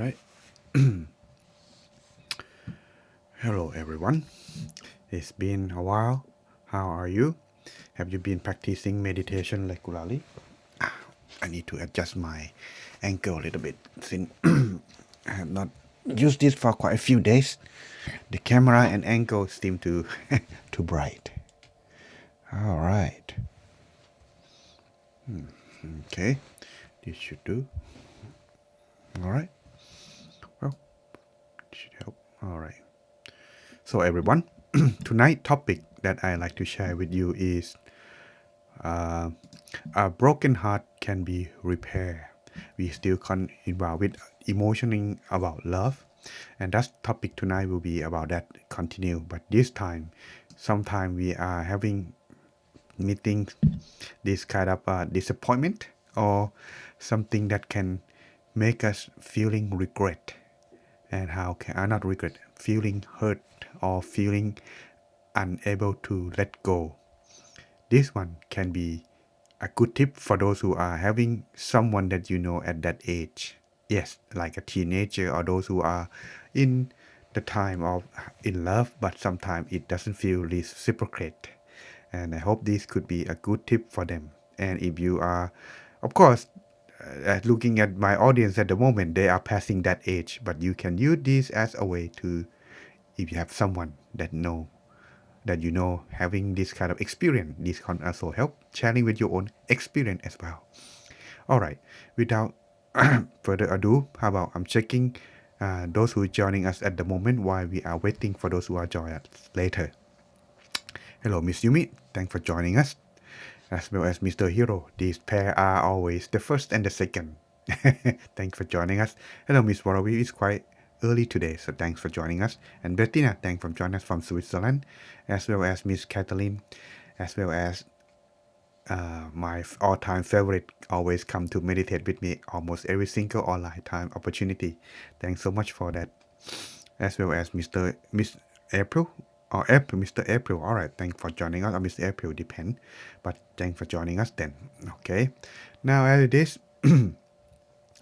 right. Hello, everyone. It's been a while. How are you? Have you been practicing meditation regularly? I need to adjust my ankle a little bit since I have not used this for quite a few days. The camera and ankle seem to too bright. All right. Okay. This should do. All right. Well, it should help. All right. So everyone, tonight topic that I like to share with you is uh, a broken heart can be repaired. We still involved with emotioning about love, and that topic tonight will be about that continue. But this time, sometime we are having meetings, this kind of disappointment or something that can make us feeling regret, and how can I not regret feeling hurt or feeling unable to let go. This one can be a good tip for those who are having someone that you know at that age. Yes, like a teenager or those who are in the time of in love, but sometimes it doesn't feel reciprocate. And I hope this could be a good tip for them. And if you are, of course, looking at my audience at the moment, they are passing that age, but you can use this as a way to, if you have someone that you know having this kind of experience, this can also help sharing with your own experience as well. All right, without further ado, how about I'm checking those who are joining us at the moment while we are waiting for those who are joining us later. Hello, Miss Yumi, thanks for joining us, as well as Mr. Hero. These pair are always the first and the second. Thanks for joining us. Hello, Miss Warawi. It's quite early today, so thanks for joining us. And Bettina, thanks for joining us from Switzerland, as well as Miss Kathleen, as well as my all-time favorite, always come to meditate with me almost every single online time opportunity. Thanks so much for that, as well as Miss April or April, Mr. April. All right, thanks for joining us. Or Miss April, depend, but thanks for joining us then. Okay, now as it is,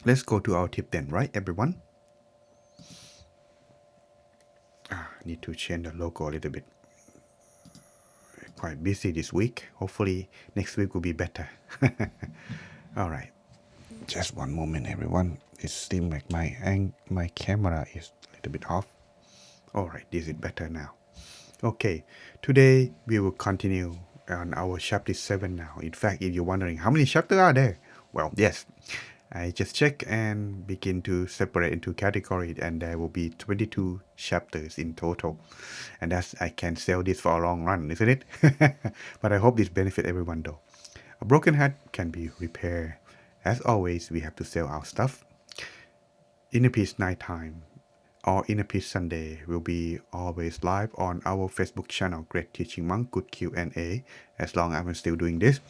let's go to our tip then, right, everyone? Need to change the logo a little bit. Quite busy this week. Hopefully next week will be better. All right. Just one moment, everyone. It seems like my camera is a little bit off. All right, this is better now. Okay, today we will continue on our chapter 7 now. In fact, if you're wondering how many chapters are there, well, yes, I just check and begin to separate into categories, and there will be 22 chapters in total. And that's I can sell this for a long run, isn't it? But I hope this benefit everyone though. A broken heart can be repaired. As always, we have to sell our stuff. Inner Peace Nighttime or Inner Peace Sunday will be always live on our Facebook channel, Great Teaching Monk, Good Q&A, as long as I'm still doing this.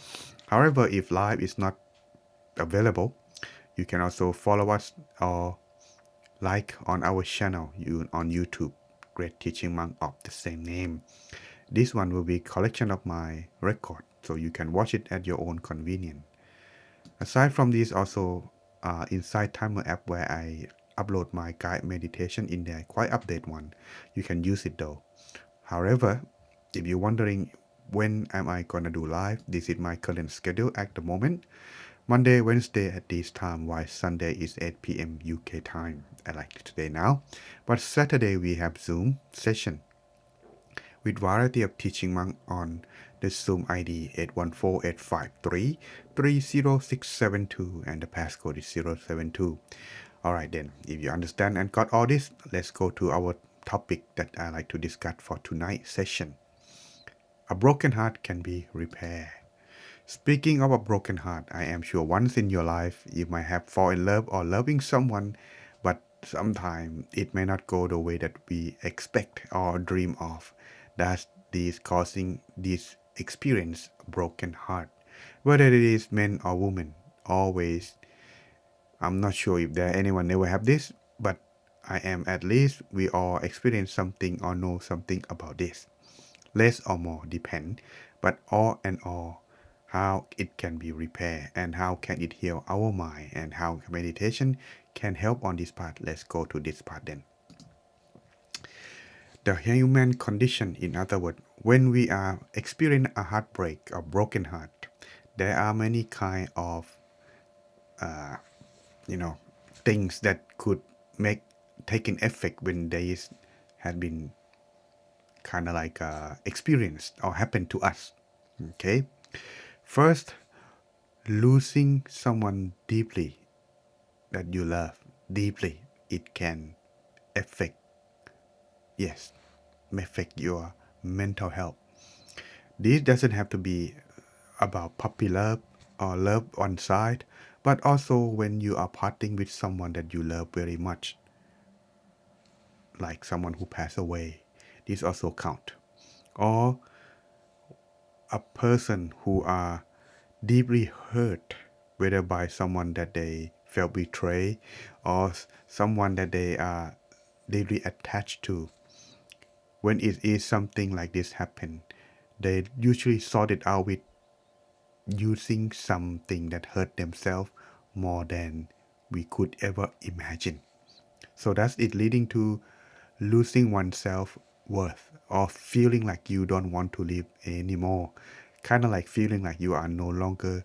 However, if live is not available, you can also follow us or like on our channel on YouTube, Great Teaching Monk of the same name. This one will be a collection of my record, so you can watch it at your own convenience. Aside from this, also inside Timer app where I upload my guide meditation in there, quite update one. You can use it though. However, if you're wondering when am I gonna do live, this is my current schedule at the moment. Monday, Wednesday at this time, while Sunday is 8 p.m. UK time. I like today now. But Saturday we have Zoom session with variety of teaching monk on the Zoom ID 814-853-30672 and the passcode is 072. Alright then, if you understand and got all this, let's go to our topic that I like to discuss for tonight's session. A broken heart can be repaired. Speaking of a broken heart, I am sure once in your life you might have fallen in love or loving someone, but sometimes it may not go the way that we expect or dream of. That's this causing this experience broken heart. Whether it is men or women, always. I'm not sure if there anyone never have this, but I am at least we all experience something or know something about this. Less or more depend, but all and all, how it can be repaired and how can it heal our mind and how meditation can help on this part. Let's go to this part then. The human condition, in other words, when we are experiencing a heartbreak or broken heart, there are many kind of things that could make taking effect when this had been kind of like experienced or happened to us. Okay, first, losing someone deeply that you love deeply, it can affect, yes, affect your mental health. This doesn't have to be about puppy love or love on side, but also when you are parting with someone that you love very much, like someone who passed away. This also count. Or a person who are deeply hurt, whether by someone that they felt betrayed or someone that they are deeply attached to. When it is something like this happen, they usually sort it out with using something that hurt themselves more than we could ever imagine. So that's it leading to losing oneself worth or feeling like you don't want to live anymore. Kind of like feeling like you are no longer,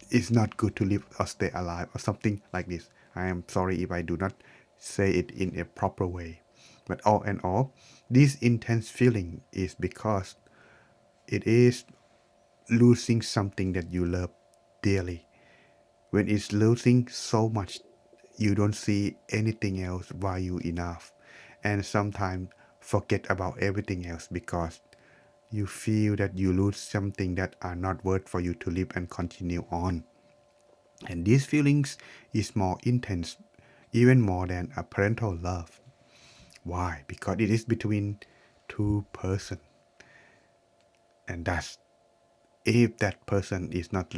it's not good to live or stay alive or something like this. I am sorry if I do not say it in a proper way. But all in all, this intense feeling is because it is losing something that you love dearly. When it's losing so much, you don't see anything else value enough, and sometimes forget about everything else because you feel that you lose something that are not worth for you to live and continue on. And these feelings is more intense, even more than a parental love. Why? Because it is between two person, and that's if that person is not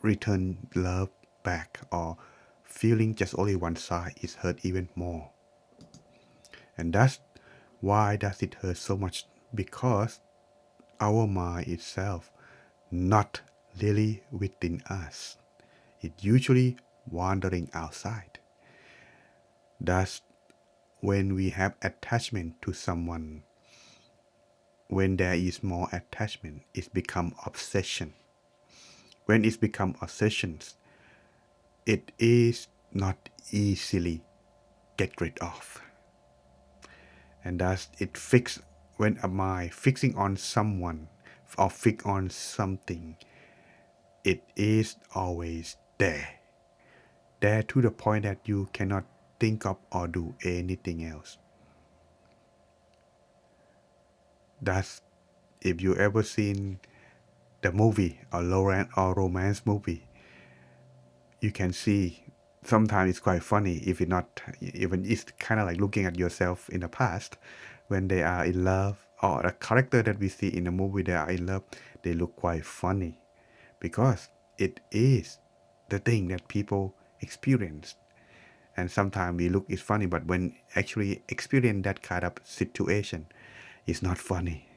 return love back or feeling just only one side is hurt even more. And that's why does it hurt so much? Because our mind itself not really within us. It usually wandering outside. Thus, when we have attachment to someone, when there is more attachment, it become obsession. When it's become obsessions, it is not easily get rid of. And thus it fix when a mind fixing on someone or fix on something, it is always there. There to the point that you cannot think of or do anything else. Thus, if you ever seen the movie or romance movie, you can see sometimes it's quite funny if it not even it's kind of like looking at yourself in the past when they are in love or the character that we see in the movie they are in love, they look quite funny because it is the thing that people experience. And sometimes we look it's funny, but when actually experience that kind of situation, it's not funny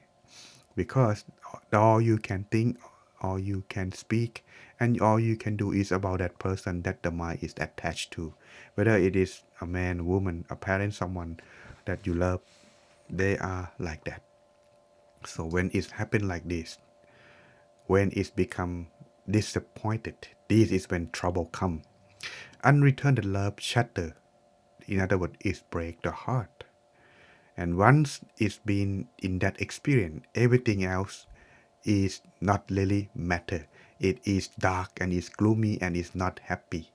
because all you can think, all you can speak, and all you can do is about that person that the mind is attached to. Whether it is a man, woman, a parent, someone that you love, they are like that. So when it happen like this, when it's become disappointed, this is when trouble come. Unreturned love shatter. In other words, it break the heart. And once it's been in that experience, everything else is not really matter. It is dark and it's gloomy and it's not happy.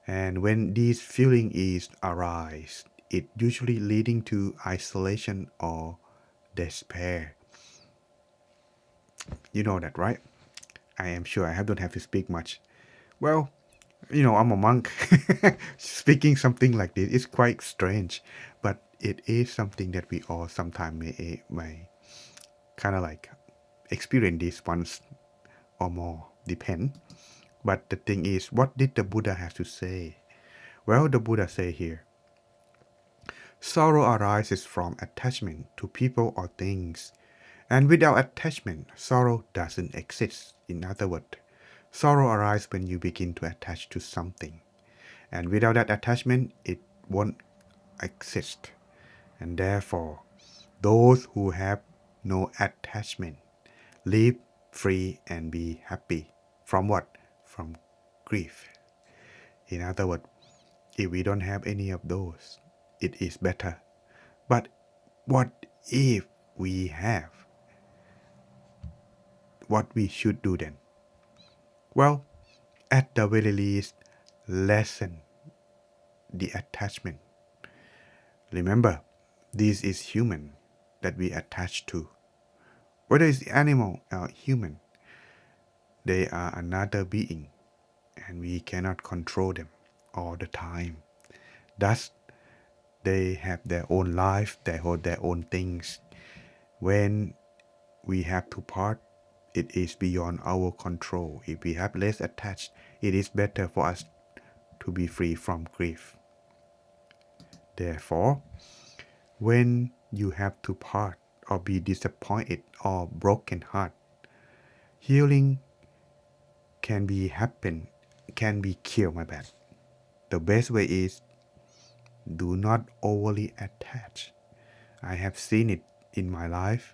And when this feeling is arise, it usually leading to isolation or despair. You know that, right? I am sure I don't have to speak much. Well, I'm a monk. Speaking something like this is quite strange, but it is something that we all sometimes may kind of like experience this once or more, depend. But the thing is, what did the Buddha have to say? Well, the Buddha say here, sorrow arises from attachment to people or things. And without attachment, sorrow doesn't exist. In other words, Sorrow arises when you begin to attach to something. And without that attachment, it won't exist. And therefore, those who have no attachment live free and be happy. From what? From grief. In other words, if we don't have any of those, it is better. But what if we have? What we should do then? Well, at the very least, lessen the attachment. Remember, this is human that we attach to. Whether it's animal or human, they are another being and we cannot control them all the time. Thus, they have their own life, they hold their own things. When we have to part, it is beyond our control. If we have less attached, it is better for us to be free from grief. Therefore, when you have to part or be disappointed or broken heart, healing can be cured, my bad. The best way is do not overly attach. I have seen it in my life,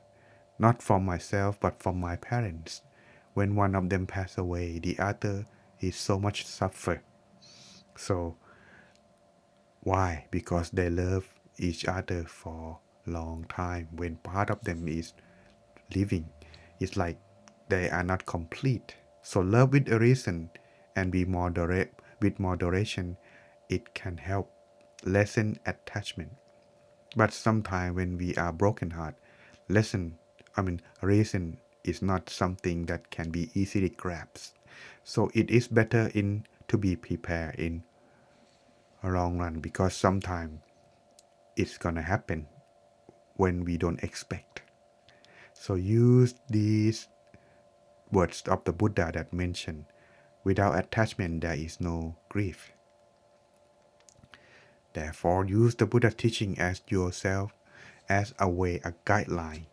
not from myself but from my parents. When one of them passed away, the other is so much suffer. So why? Because they love each other for long time. When part of them is living, it's like they are not complete. So love with a reason and be moderate with moderation, it can help lessen attachment. But sometimes when we are broken heart, reason is not something that can be easily grasped. So it is better in to be prepared in a long run, because sometimes it's gonna happen when we don't expect. So use these words of the Buddha that mentioned, without attachment there is no grief. Therefore, use the Buddha teaching as yourself as a way, a guideline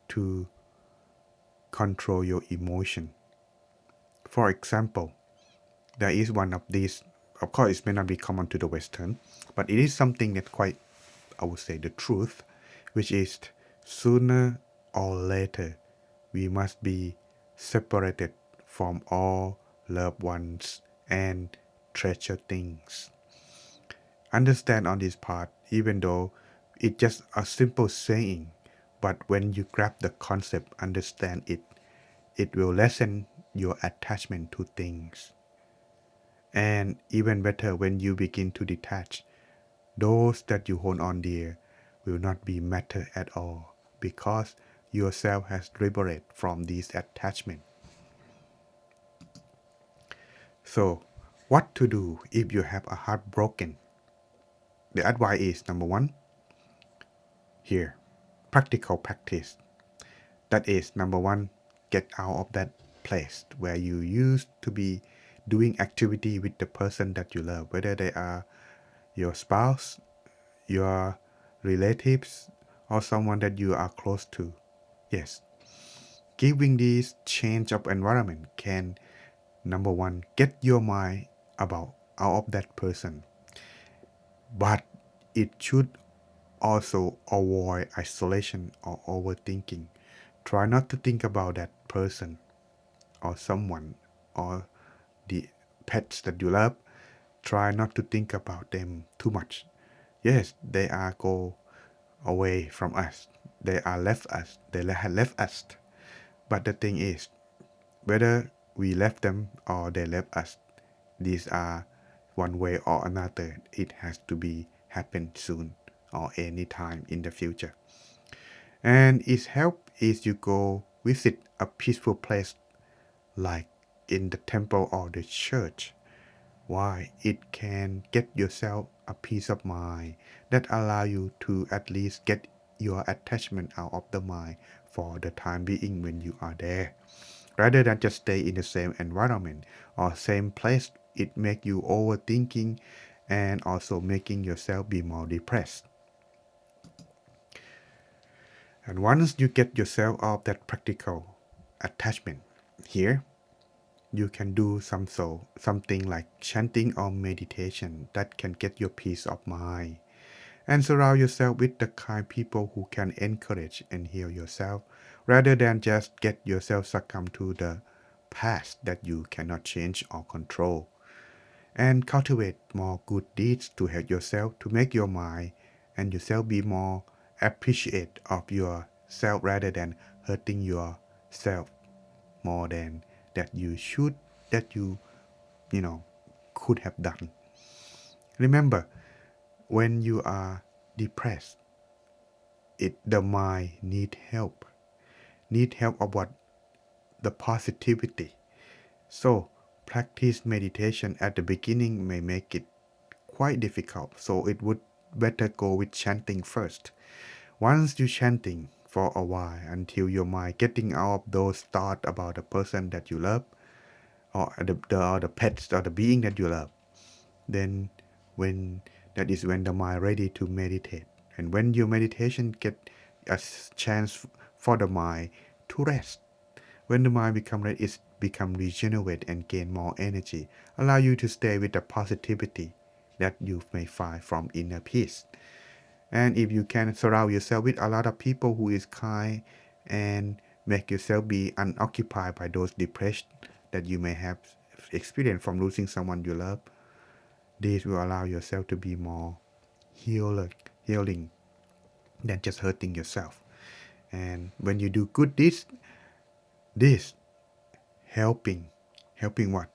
to control your emotion. For example, there is one of these, of course it may not be common to the Western, but it is something that quite, I would say, the truth, which is sooner or later we must be separated from all loved ones and treasured things. Understand on this part, even though it's just a simple saying, but when you grab the concept, understand it, it will lessen your attachment to things. And even better, when you begin to detach, those that you hold on dear will not be matter at all, because yourself has liberated from this attachment. So, what to do if you have a heart broken? The advice is, number one, here, practical practice. That is, number one, get out of that place where you used to be doing activity with the person that you love, whether they are your spouse, your relatives, or someone that you are close to. Yes, giving this change of environment can, number one, get your mind out of that person. But it should also avoid isolation or overthinking. Try not to think about that person or someone or the pets that you love. Try not to think about them too much. Yes, they are go away from us. They are left us. They have left us. But the thing is, whether we left them or they left us, these are one way or another. It has to be happen soon or any time in the future. And its help is you go visit a peaceful place like in the temple or the church. Why? It can get yourself a peace of mind that allow you to at least get your attachment out of the mind for the time being when you are there. Rather than just stay in the same environment or same place, it make you overthinking and also making yourself be more depressed. And once you get yourself off that practical attachment here, you can do something like chanting or meditation that can get your peace of mind. And surround yourself with the kind people who can encourage and heal yourself, rather than just get yourself succumb to the past that you cannot change or control. And cultivate more good deeds to help yourself, to make your mind and yourself be more appreciate of yourself rather than hurting yourself more than that you should, that you know could have done. Remember, when you are depressed, the mind need help of what? The positivity. So practice meditation at the beginning may make it quite difficult, so it would better go with chanting first. Once you chanting for a while until your mind getting out of those thoughts about the person that you love, or the pets or the being that you love, then when that is when the mind ready to meditate. And when your meditation get a chance for the mind to rest, when the mind become ready, it become regenerate and gain more energy, allow you to stay with the positivity that you may find from inner peace. And if you can surround yourself with a lot of people who is kind and make yourself be unoccupied by those depression that you may have experienced from losing someone you love, this will allow yourself to be more healing than just hurting yourself. And when you do good deeds, this helping what?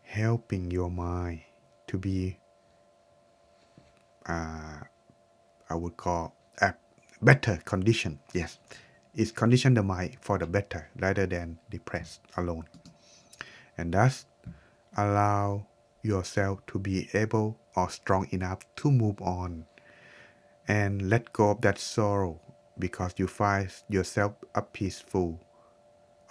Helping your mind to be, I would call, a better condition. Yes, it's condition the mind for the better rather than depressed alone. And thus allow yourself to be able or strong enough to move on and let go of that sorrow, because you find yourself a peaceful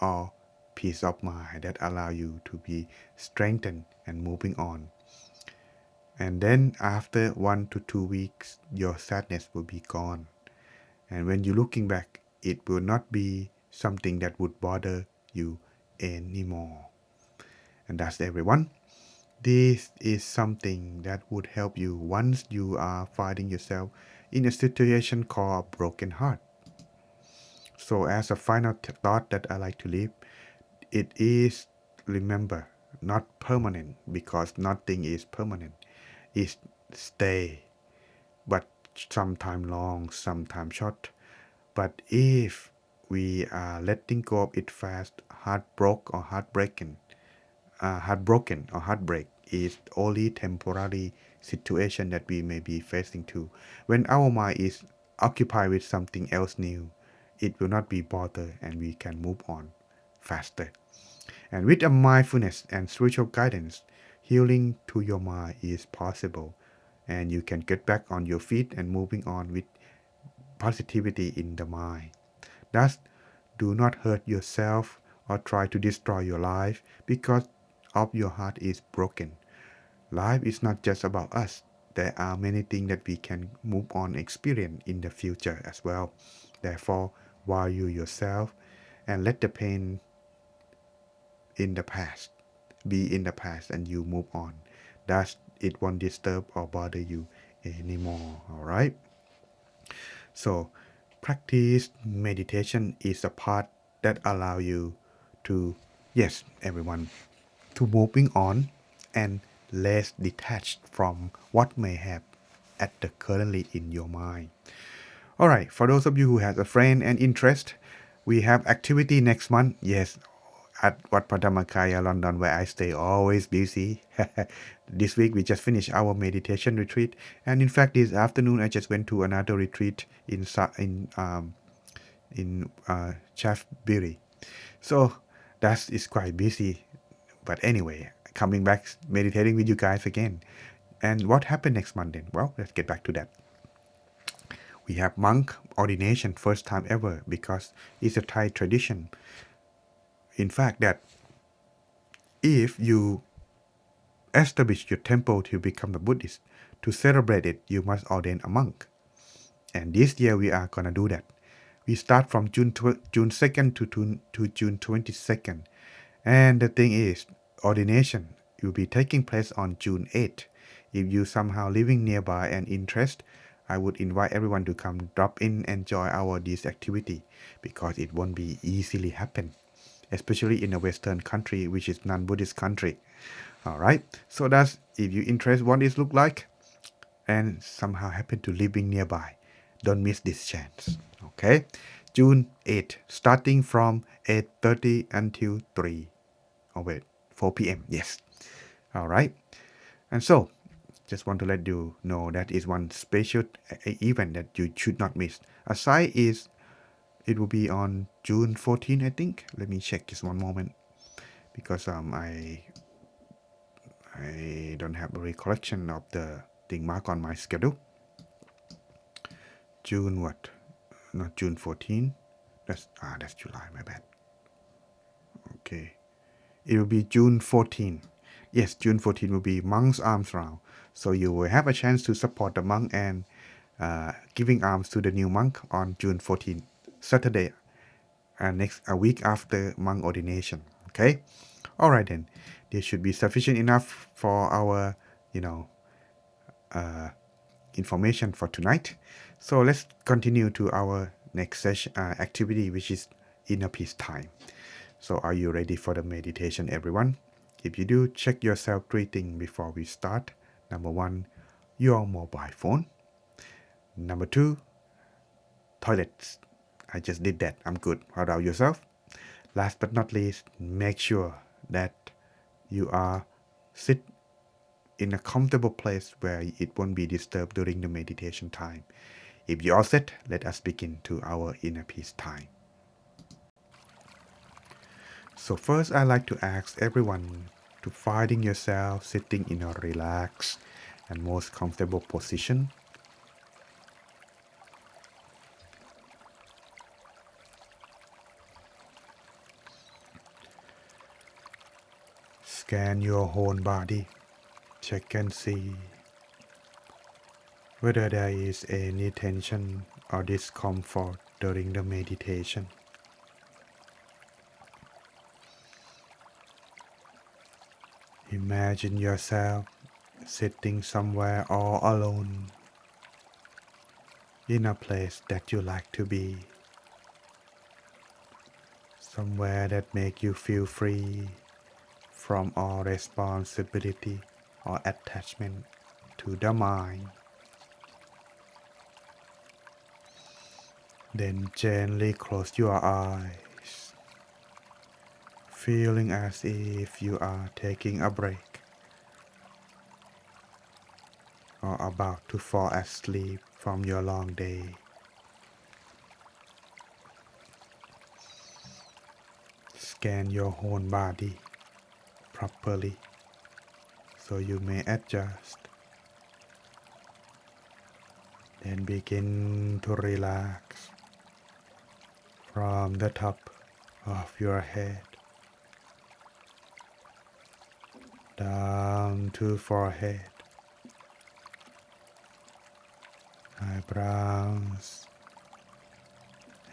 or peace of mind that allow you to be strengthened and moving on. And then after 1 to 2 weeks, your sadness will be gone. And when you're looking back, it will not be something that would bother you anymore. And that's everyone. This is something that would help you once you are finding yourself in a situation called a broken heart. So as a final thought that I like to leave, it is, remember, not permanent, because nothing is permanent. It stay, but sometime long, sometime short. But if we are letting go of it fast, heartbroken or heartbreak is only temporary situation that we may be facing too. When our mind is occupied with something else new, it will not be bothered and we can move on faster. And with a mindfulness and spiritual guidance, healing to your mind is possible, and you can get back on your feet and moving on with positivity in the mind. Thus, do not hurt yourself or try to destroy your life because of your heart is broken. Life is not just about us. There are many things that we can move on and experience in the future as well. Therefore, value yourself and let the pain in the past be in the past and you move on. Thus, it won't disturb or bother you anymore. Alright? So, practice meditation is a part that allow you to, yes, everyone, to moving on and less detached from what may have at the currently in your mind. All right, for those of you who has a friend and interest, we have activity next month. Yes, at Wat Dhammakaya, London, where I stay, always busy. This week we just finished our meditation retreat, and in fact, this afternoon I just went to another retreat in Shaftesbury. So that is quite busy. But anyway, coming back, meditating with you guys again. And what happened next month then? Well, let's get back to that. We have monk ordination, first time ever, because it's a Thai tradition. In fact, that if you establish your temple to become a Buddhist, to celebrate it, you must ordain a monk. And this year we are gonna do that. We start from June 2nd to June 22nd. And the thing is, ordination will be taking place on June 8th. If you somehow living nearby and interest, I would invite everyone to come drop in and join our this activity because it won't be easily happen, especially in a Western country which is non-Buddhist country. All right. So that's if you interest what it look like and somehow happen to living nearby, don't miss this chance. Okay. June 8th, starting from 8:30 until 3. Oh wait, 4 p.m. Yes. All right. And so, just want to let you know that is one special event that you should not miss. Aside is it will be on June 14, I think. Let me check just one moment because I don't have a recollection of the thing marked on my schedule. June what? Not June 14. That's July. My bad. Okay. It will be June 14. Yes, June 14 will be Monk's Arms Round. So you will have a chance to support the monk and giving arms to the new monk on June 14, Saturday, next a week after monk ordination. Okay, all right then. This should be sufficient enough for our, information for tonight. So let's continue to our next session activity, which is inner peace time. So are you ready for the meditation, everyone? If you do, check yourself 3 things before we start. Number 1, your mobile phone. Number 2, toilets. I just did that. I'm good. How about yourself? Last but not least, make sure that you are sit in a comfortable place where it won't be disturbed during the meditation time. If you are set, let us begin to our inner peace time. So first, I like to ask everyone to finding yourself sitting in a relaxed and most comfortable position. Scan your whole body. Check and see whether there is any tension or discomfort during the meditation. Imagine yourself sitting somewhere all alone in a place that you like to be, somewhere that makes you feel free from all responsibility or attachment to the mind. Then gently close your eyes, feeling as if you are taking a break or about to fall asleep from your long day. Scan your whole body properly so you may adjust. Then begin to relax from the top of your head down to forehead, eyebrows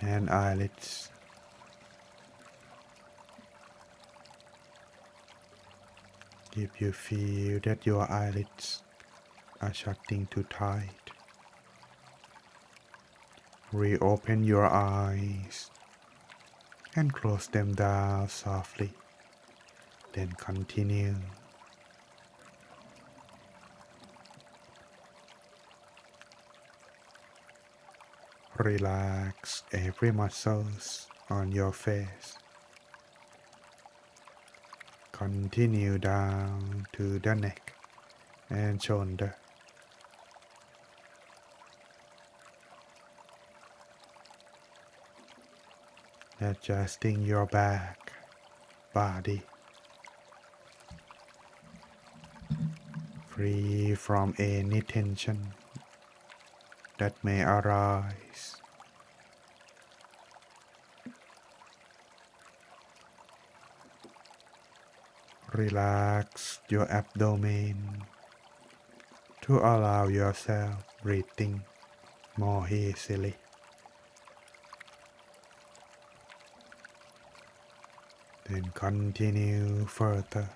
and eyelids. If you feel that your eyelids are shutting too tight, reopen your eyes and close them down softly. Then continue. Relax every muscles on your face. Continue down to the neck and shoulder. Adjusting your back, body, free from any tension that may arise. Relax your abdomen to allow yourself breathing more easily. Then continue further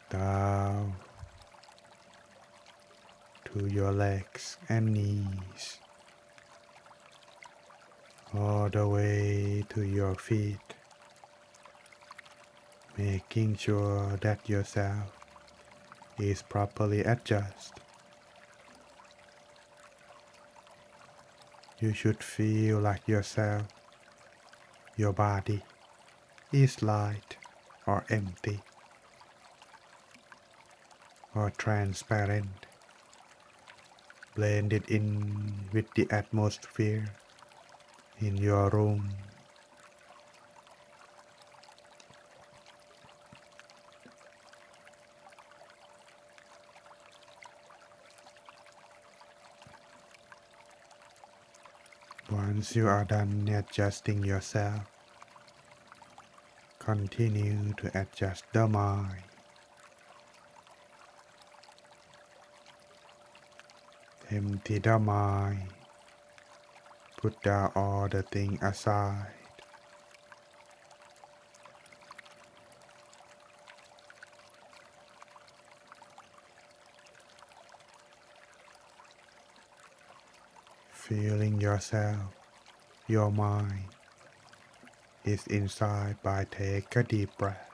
down to your legs and knees, all the way to your feet, making sure that yourself is properly adjusted. You should feel like yourself, your body, is light or empty or transparent, blended in with the atmosphere in your room. Once you are done adjusting yourself, continue to adjust the mind. Empty the mind. Put down all the things aside. Feeling yourself, your mind is inside by take a deep breath.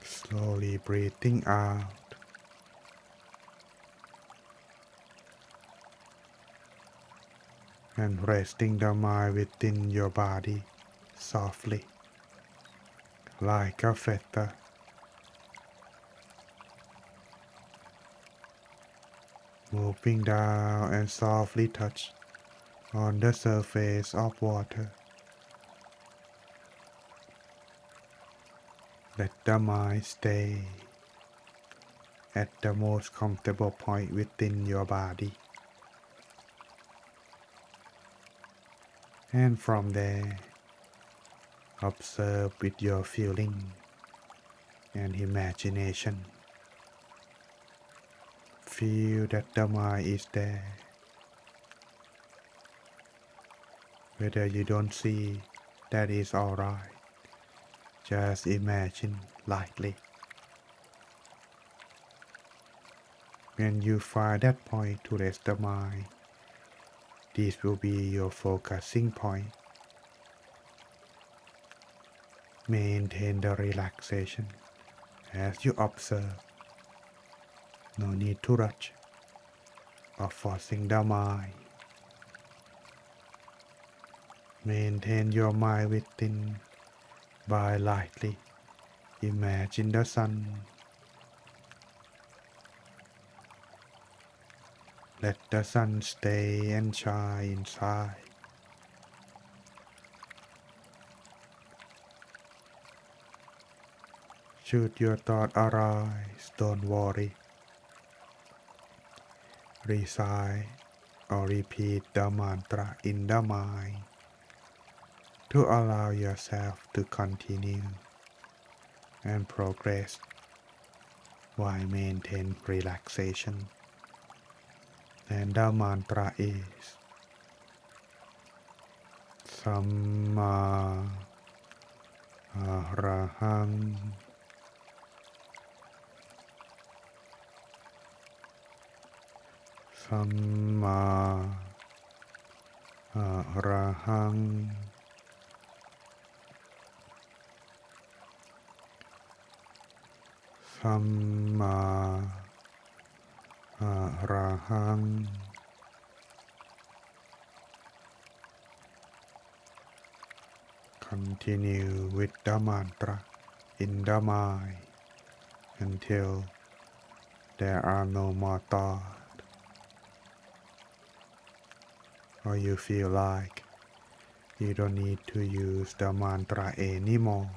Slowly breathing out. And resting the mind within your body softly, like a feather. Moving down and softly touch on the surface of water. Let the mind stay at the most comfortable point within your body. And from there, observe with your feeling and imagination. Feel that the mind is there. Whether you don't see, that is alright. Just imagine lightly. When you find that point to rest the mind, this will be your focusing point. Maintain the relaxation as you observe. No need to rush or forcing the mind. Maintain your mind within by lightly imagine the sun. Let the sun stay and shine inside. Should your thought arise, don't worry. Recite or repeat the mantra in the mind to allow yourself to continue and progress while maintain relaxation. And the mantra is Samma Arahang. Samma Arahang. Samma Arahang. Continue with the mantra in the mind until there are no more thoughts, or you feel like you don't need to use the mantra anymore.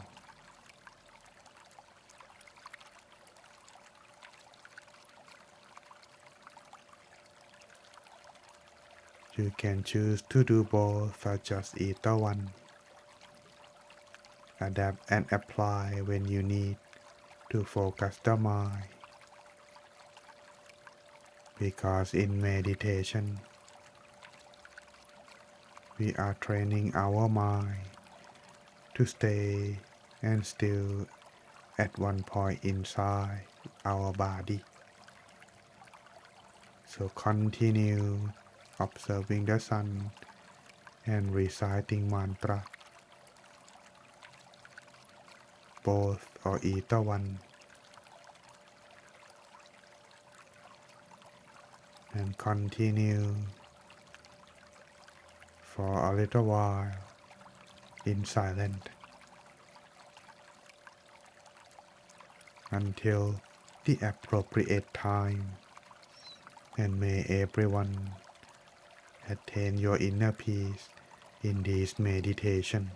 You can choose to do both or just either one. Adapt and apply when you need to focus the mind. Because in meditation, we are training our mind to stay and still at one point inside our body. So continue observing the sun and reciting mantra, both or either one, and continue for a little while in silence until the appropriate time, and may everyone attain your inner peace in this meditation.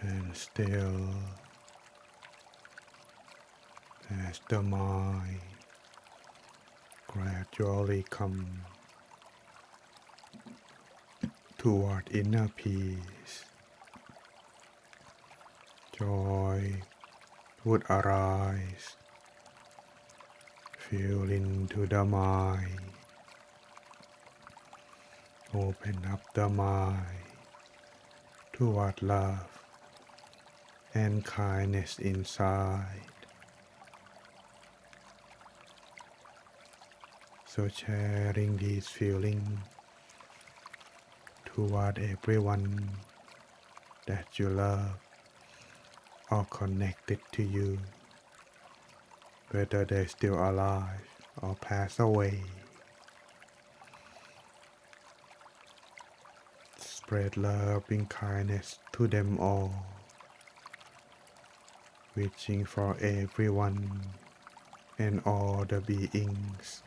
and still as the mind gradually come toward inner peace. Joy would arise, fill into the mind, open up the mind toward love and kindness inside. So sharing these feelings toward everyone that you love or connected to you, whether they're still alive or pass away. Spread love and kindness to them all, wishing for everyone and all the beings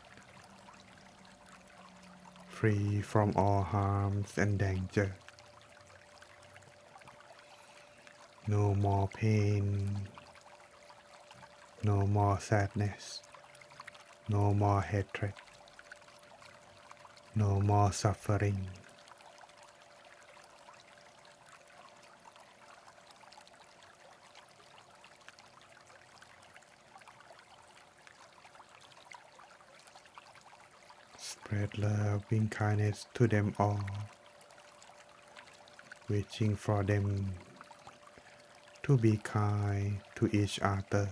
free from all harms and danger. No more pain, no more sadness, no more hatred, no more suffering. Spread love and kindness to them all, wishing for them to be kind to each other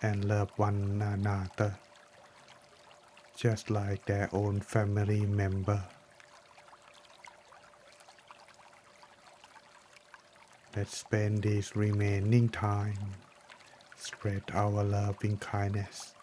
and love one another, just like their own family member. Let's spend this remaining time, spread our love and kindness.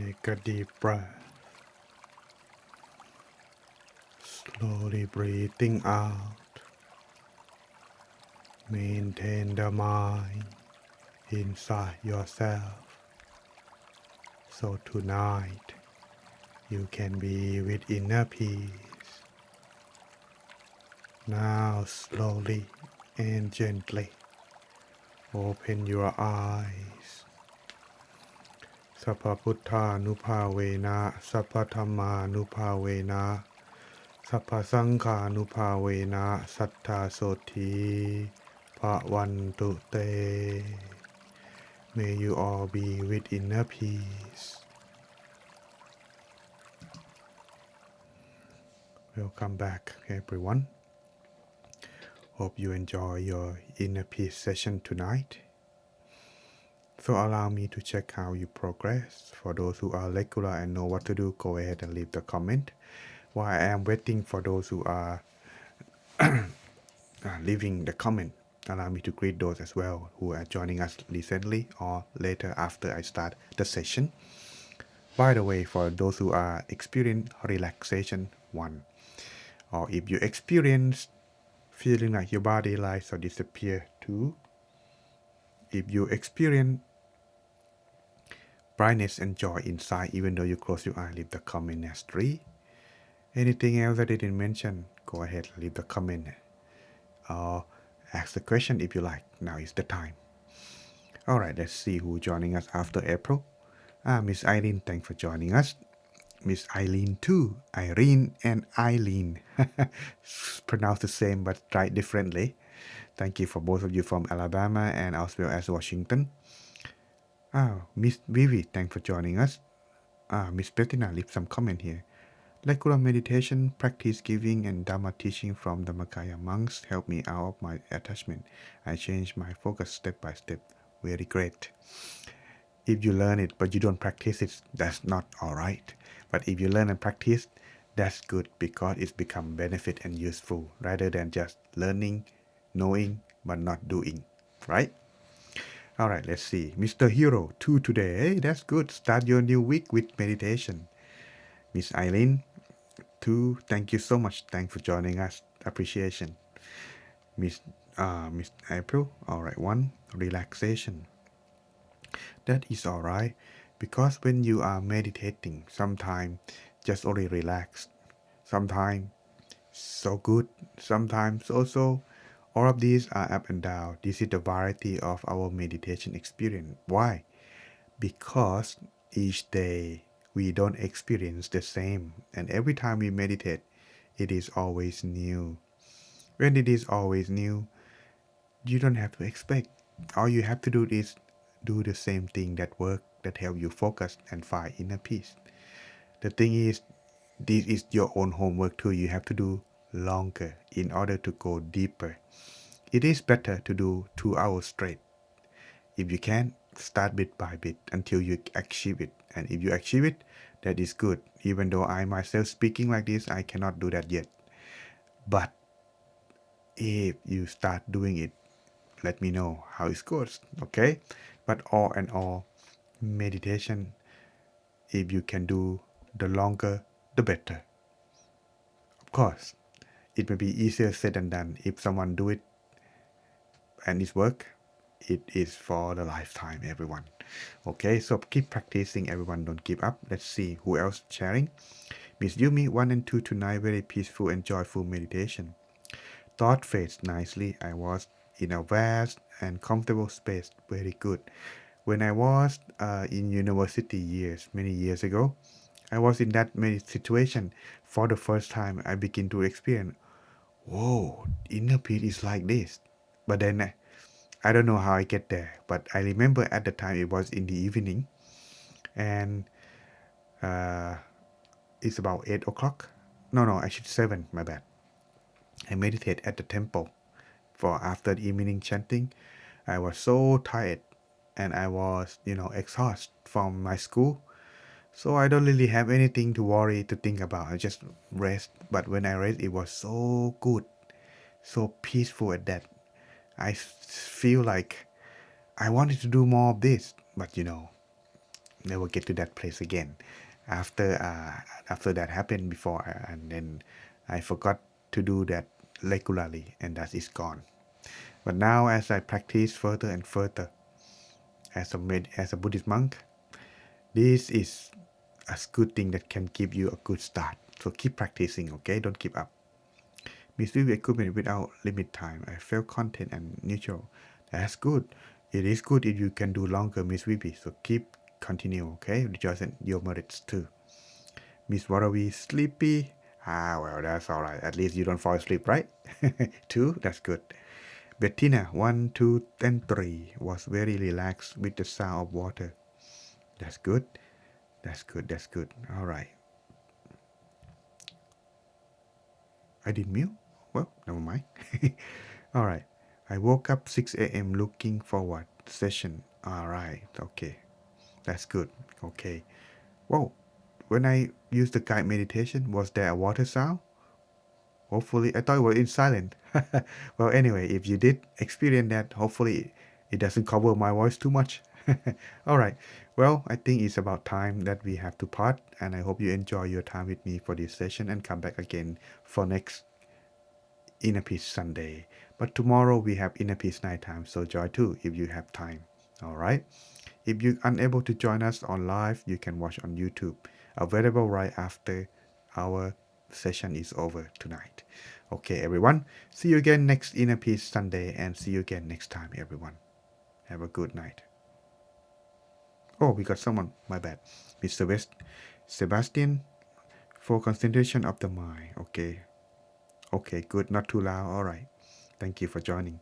Take a deep breath. Slowly breathing out. Maintain the mind inside yourself. So tonight you can be with inner peace. Now slowly and gently open your eyes. Sappha Puttha Nupavena, Sappha Dhamma Nupavena, Sappha Sankha Nupavena, Sattha Soti Bhavantu Te. May you all be with inner peace. Welcome back, everyone. Hope you enjoy your inner peace session tonight. So allow me to check how you progress. For those who are regular and know what to do, go ahead and leave the comment. While I am waiting for those who are leaving the comment, allow me to greet those as well who are joining us recently or later after I start the session. By the way, for those who are experiencing relaxation 1, or if you experience feeling like your body lies or disappear 2, if you experience brightness and joy inside even though you close your eye, leave the comment as 3. Anything else that I didn't mention, go ahead, leave the comment or ask the question if you like. Now is the time. Alright, let's see who's joining us after April. Miss Eileen, thanks for joining us. Miss Eileen too. Irene and Eileen. Pronounced the same but tried differently. Thank you for both of you from Alabama and as well as Washington. Miss Vivi, thanks for joining us. Miss Bettina, leave some comment here. Regular meditation, practice giving, and Dhamma teaching from Dhammakaya monks help me out of my attachment. I change my focus step by step. Very great. If you learn it but you don't practice it, that's not alright. But if you learn and practice, that's good because it's become benefit and useful rather than just learning, knowing, but not doing. Right? Alright, let's see. Mr. Hero, 2 today. Hey, that's good. Start your new week with meditation. Miss Eileen, 2, thank you so much. Thanks for joining us. Appreciation. Miss April, alright, 1, relaxation. That is alright because when you are meditating, sometimes just only relax, sometimes so good, sometimes also all of these are up and down. This is the variety of our meditation experience. Why? Because each day we don't experience the same, and every time we meditate, it is always new. When it is always new, you don't have to expect. All you have to do is do the same thing that work, that help you focus and find inner peace. The thing is, this is your own homework too. You have to do longer in order to go deeper. It is better to do 2 hours straight. If you can, start bit by bit until you achieve it. And if you achieve it, that is good. Even though I myself speaking like this, I cannot do that yet. But if you start doing it, let me know how it goes, okay? But all in all, meditation, if you can do the longer, the better. Of course, it may be easier said than done. If someone do it and it's work, it is for the lifetime, everyone. Okay, so keep practicing, everyone. Don't give up. Let's see who else sharing. Miss Yumi, 1 and 2 tonight, very peaceful and joyful meditation. Thought fades nicely. I was in a vast and comfortable space. Very good. When I was in university many years ago, I was in that situation. For the first time, I begin to experience, whoa, inner peace is like this. But then I don't know how I get there. But I remember at the time it was in the evening, and it's about 8 o'clock. No, actually 7, my bad. I meditate at the temple. For after the evening chanting, I was so tired and I was, exhausted from my school. So I don't really have anything to worry, to think about. I just rest. But when I rest, it was so good, so peaceful at that. I feel like I wanted to do more of this. But never get to that place again. After that happened before, and then I forgot to do that regularly, and that is gone. But now, as I practice further and further as a Buddhist monk, this is a good thing that can give you a good start. So keep practicing, okay? Don't give up. Mislead equipment without limit time. I felt content and neutral. That's good. It is good if you can do longer, Miss Vivi. So keep continue, okay? Rejoice in your merits too. Miss Warawi, sleepy. Well, that's all right. At least you don't fall asleep, right? Two, that's good. Bettina, 1, 2, and 3 was very relaxed with the sound of water. That's good. That's good. That's good. All right. I didn't mute. Well, never mind. All right. I woke up 6 a.m. looking forward. Session. All right. Okay. That's good. Okay. Whoa. When I used the guide meditation, was there a water sound? Hopefully, I thought it was in silent. Well, anyway, if you did experience that, hopefully it doesn't cover my voice too much. All right. Well, I think it's about time that we have to part, and I hope you enjoy your time with me for this session and come back again for next Inner Peace Sunday. But tomorrow we have Inner Peace Night time, so join too if you have time. All right. If you're unable to join us on live, you can watch on YouTube, available right after our session is over tonight. Okay, everyone. See you again next Inner Peace Sunday, and see you again next time, everyone. Have a good night. Oh, we got someone. My bad. Mr. West. Sebastian, for concentration of the mind. Okay. Okay, good. Not too loud. All right. Thank you for joining.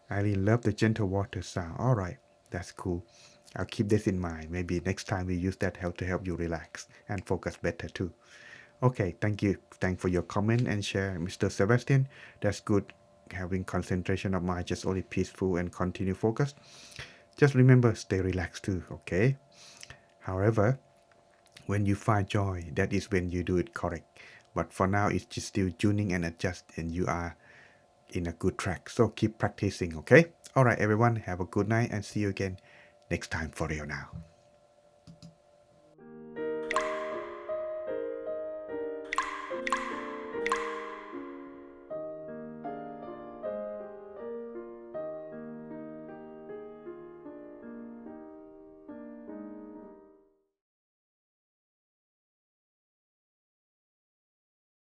I really love the gentle water sound. All right. That's cool. I'll keep this in mind. Maybe next time we use that help to help you relax and focus better too. Okay, thank you. Thanks for your comment and share, Mr. Sebastian. That's good. Having concentration of mind, just only peaceful and continue focus. Just remember, stay relaxed too, okay? However, when you find joy, that is when you do it correct. But for now, it's just still tuning and adjust, and you are in a good track. So keep practicing, okay? All right, everyone, have a good night and see you again next time for real now.